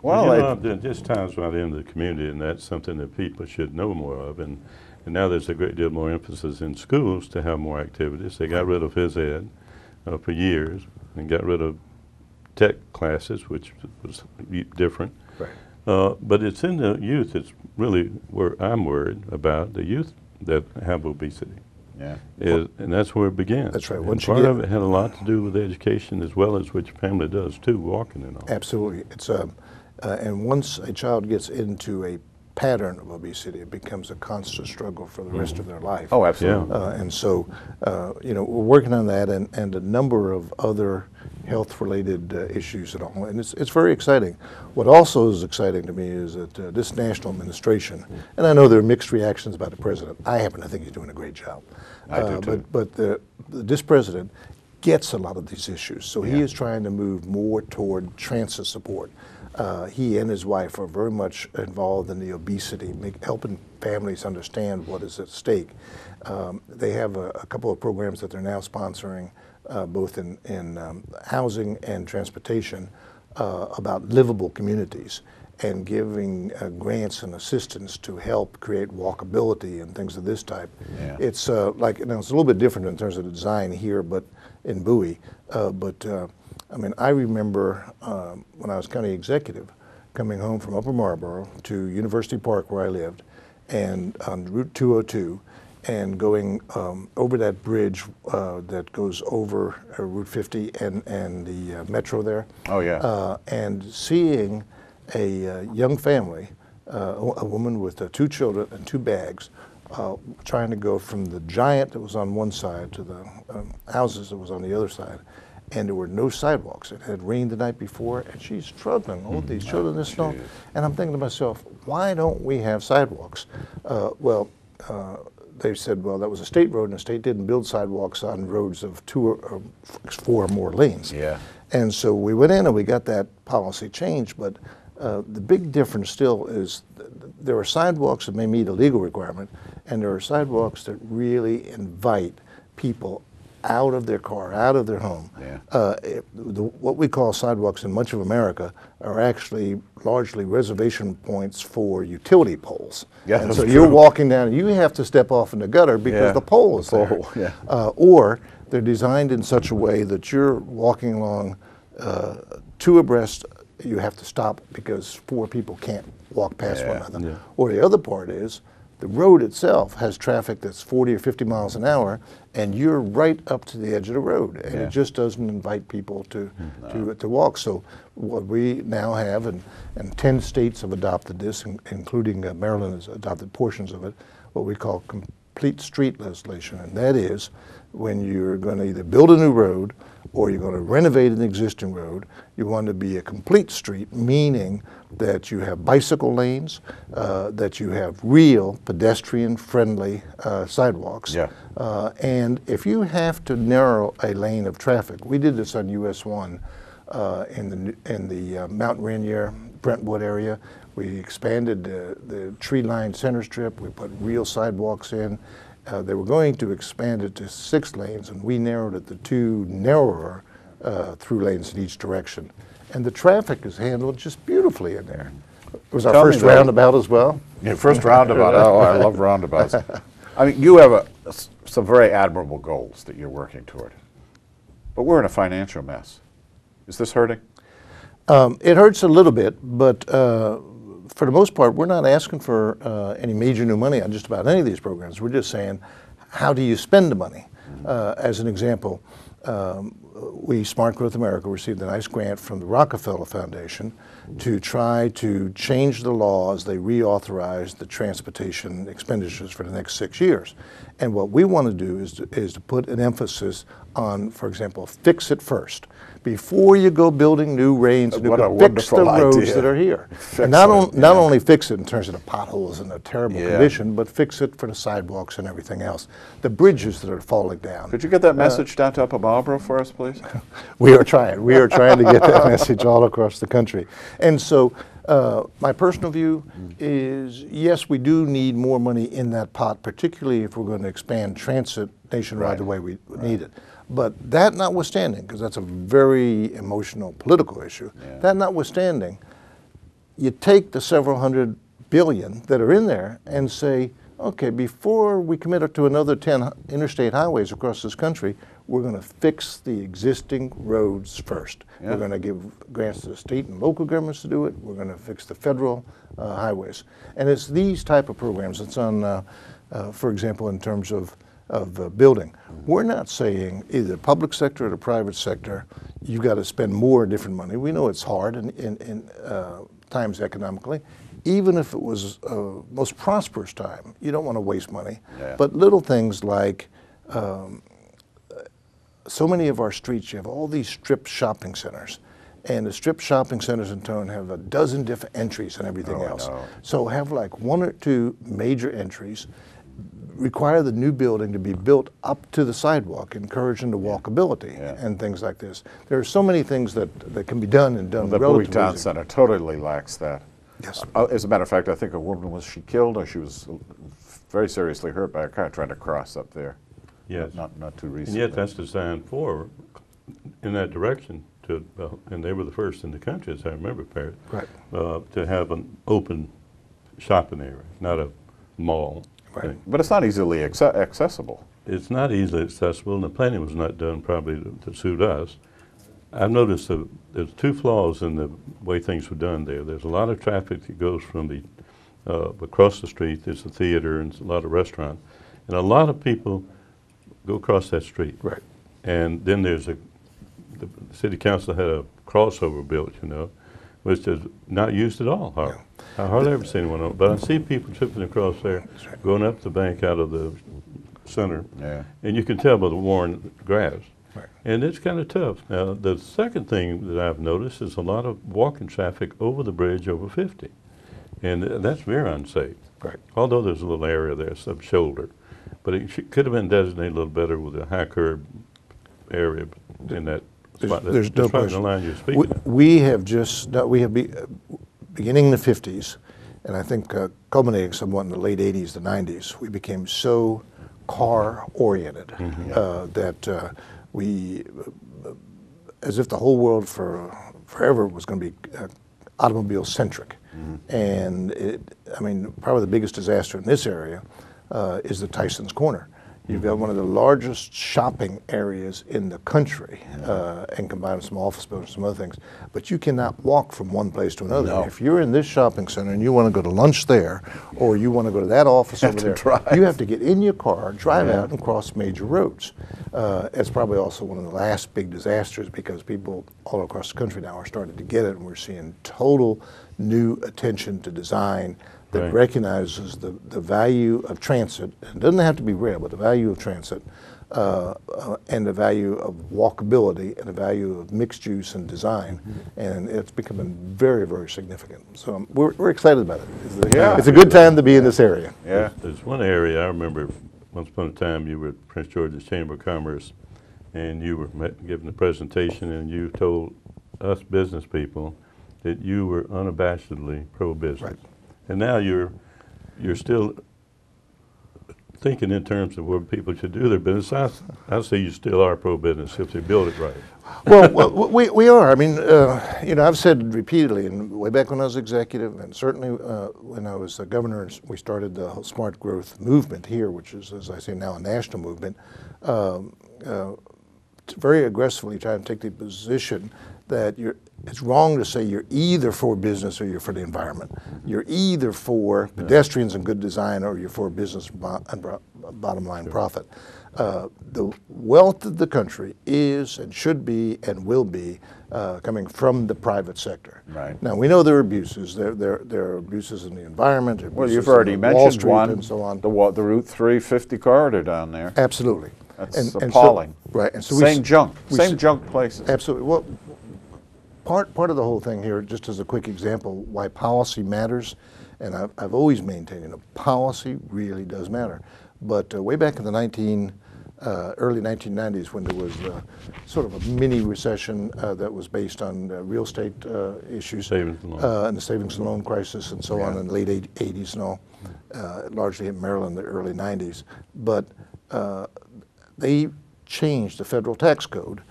Well, there are just times right in the community, and that's something that people should know more of. And now there's a great deal more emphasis in schools to have more activities. They got rid of phys ed for years and got rid of tech classes, which was different. right. But it's in the youth. It's really where I'm worried about the youth that have obesity. Yeah. And that's where it began. That's right. And Once you part get- of it had a lot to do with education as well as what your family does too, walking and all. Absolutely. It's and once a child gets into a pattern of obesity, it becomes a constant struggle for the rest of their life. Oh, absolutely. And so, you know, we're working on that and a number of other health-related issues and all, and it's very exciting. What also is exciting to me is that this national administration, and I know there are mixed reactions about the president. I happen to think he's doing a great job. I do too. But this president gets a lot of these issues, so he is trying to move more toward transit support. He and his wife are very much involved in the obesity, helping families understand what is at stake. They have a couple of programs that they're now sponsoring, both in housing and transportation, about livable communities and giving grants and assistance to help create walkability and things of this type. Yeah. It's like, you know, it's a little bit different in terms of the design here, but in Bowie, I mean, I remember when I was county executive, coming home from Upper Marlboro to University Park where I lived, and on Route 202, and going over that bridge that goes over Route 50 and the metro there. Oh, yeah. And seeing a young family, a woman with 2 children and 2 bags, trying to go from the giant that was on one side to the houses that was on the other side. And there were no sidewalks. It had rained the night before, and she's struggling. All these children in the snow. And I'm thinking to myself, why don't we have sidewalks? They said, well, that was a state road, and the state didn't build sidewalks on roads of 2 or 4 or more lanes. Yeah. And so we went in and we got that policy changed, but the big difference still is there are sidewalks that may meet a legal requirement, and there are sidewalks that really invite people out of their car, out of their home. Yeah. What we call sidewalks in much of America are actually largely reservation points for utility poles. Yeah, and that's so true. you're walking down, and you have to step off in the gutter because the pole is there. Yeah. Or they're designed in such a way that you're walking along 2 abreast. You have to stop because 4 people can't walk past one another. Yeah. Or the other part is the road itself has traffic that's 40 or 50 miles an hour, and you're right up to the edge of the road, and it just doesn't invite people to walk. So what we now have, and 10 states have adopted this, including Maryland has adopted portions of it, what we call complete street legislation, and that is when you're going to either build a new road or you're going to renovate an existing road, you want to be a complete street, meaning that you have bicycle lanes, that you have real pedestrian-friendly sidewalks. Yeah. And if you have to narrow a lane of traffic, we did this on US 1 in the Mount Rainier, Brentwood area. We expanded the tree-lined center strip. We put real sidewalks in. They were going to expand it to 6 lanes, and we narrowed it to 2 narrower through lanes in each direction. And the traffic is handled just beautifully in there. It was our Tell me first that. roundabout as well. Yeah, first roundabout. Oh, I love roundabouts. I mean, you have some very admirable goals that you're working toward. But we're in a financial mess. Is this hurting? It hurts a little bit, but for the most part, we're not asking for any major new money on just about any of these programs. We're just saying, how do you spend the money? As an example, we, Smart Growth America, received a nice grant from the Rockefeller Foundation to try to change the law as they reauthorize the transportation expenditures for the next 6 years. And what we want to do is to put an emphasis on, for example, fix it first. Before you go building new lanes, What a fix the wonderful roads idea. that are here. And Excellent, not only fix it in terms of the potholes and the terrible Yeah. condition, but fix it for the sidewalks and everything else. The bridges that are falling down. Could you get that message down to Upper Marlboro for us, please? We are trying. We are trying to get that message all across the country. And so my personal view is, yes, we do need more money in that pot, particularly if we're going to expand transit nationwide the way we need it. But that notwithstanding, because that's a very emotional political issue, that notwithstanding, you take the several hundred billion that are in there and say, okay, before we commit to another 10 interstate highways across this country, we're going to fix the existing roads first. Yeah. We're going to give grants to the state and local governments to do it. We're going to fix the federal highways. And it's these type of programs. It's on, for example, in terms of building. We're not saying either public sector or the private sector, you've got to spend more different money. We know it's hard in times economically. Even if it was most prosperous time, you don't want to waste money. Yeah. But little things like so many of our streets, you have all these strip shopping centers. And the strip shopping centers in turn have a dozen different entries and everything else. No. So have like 1 or 2 major entries, require the new building to be built up to the sidewalk, encouraging the walkability and things like this. There are so many things that can be done and done The Bowie relatively Town easy. Center totally lacks that. Yes. As a matter of fact, I think a woman, was she killed or she was very seriously hurt by a car trying to cross up there? Yes. Not too And recently. yet that's designed for, in that direction, to, and they were the first in the country, as I remember, Parris, Right. to have an open shopping area, not a mall. Right. thing. But it's not easily accessible. It's not easily accessible, and the planning was not done probably to suit us. I've noticed that there's 2 flaws in the way things were done there. There's a lot of traffic that goes from the across the street. There's a theater and a lot of restaurants, and a lot of people go across that street. Right. And then there's the city council had a crossover built, you know, which is not used at all. I hardly ever seen one, but I see people tripping across there, going up the bank out of the center, and you can tell by the worn grass. Right. And it's kind of tough. Now, the second thing that I've noticed is a lot of walking traffic over the bridge over 50, and that's very unsafe. Right. Although there's a little area there, some shoulder, but it could have been designated a little better with a high curb area in that spot. There's no That's right in question. the line you're speaking of. We have just, beginning in the 50s, and I think culminating somewhat in the late 80s, the 90s, we became so car-oriented that we, as if the whole world forever was going to be automobile-centric. And I mean, probably the biggest disaster in this area is the Tyson's Corner. You've got one of the largest shopping areas in the country, and combined with some office buildings, some other things. But you cannot walk from one place to another. No. If you're in this shopping center and you want to go to lunch there, or you want to go to that office over there, you have to get in your car, drive out, and cross major roads. It's probably also one of the last big disasters because people all across the country now are starting to get it, and we're seeing total new attention to design that recognizes the value of transit. It doesn't have to be rail, but the value of transit and the value of walkability and the value of mixed use and design. And it's becoming very, very significant. So we're excited about it. It's a good time to be in this area. Yeah. There's one area I remember once upon a time you were at Prince George's Chamber of Commerce and you were giving a presentation and you told us business people that you were unabashedly pro-business. Right. And now you're still thinking in terms of what people should do their business. I say you still are pro-business if they build it right. Well, we are. I mean, you know, I've said repeatedly, and way back when I was executive, and certainly when I was the governor, we started the smart growth movement here, which is, as I say now, a national movement, very aggressively trying to take the position that it's wrong to say you're either for business or you're for the environment. You're either for pedestrians and good design or you're for business and bottom line profit. The wealth of the country is and should be and will be coming from the private sector. Right. Now, we know there are abuses. There are abuses in the environment. Well, you've abuses already in Wall mentioned Street one, and so on. the Route 350 corridor down there. Absolutely. That's And appalling. So, right. And so Same junk. Same s- junk places. Absolutely. Well, part of the whole thing here, just as a quick example, why policy matters, and I've always maintained that policy really does matter. But way back in the early 1990s, when there was sort of a mini recession that was based on real estate issues, Savings and loan. and the savings and loan crisis and so on in the late 80s and all, largely in Maryland in the early 90s. But they changed the federal tax code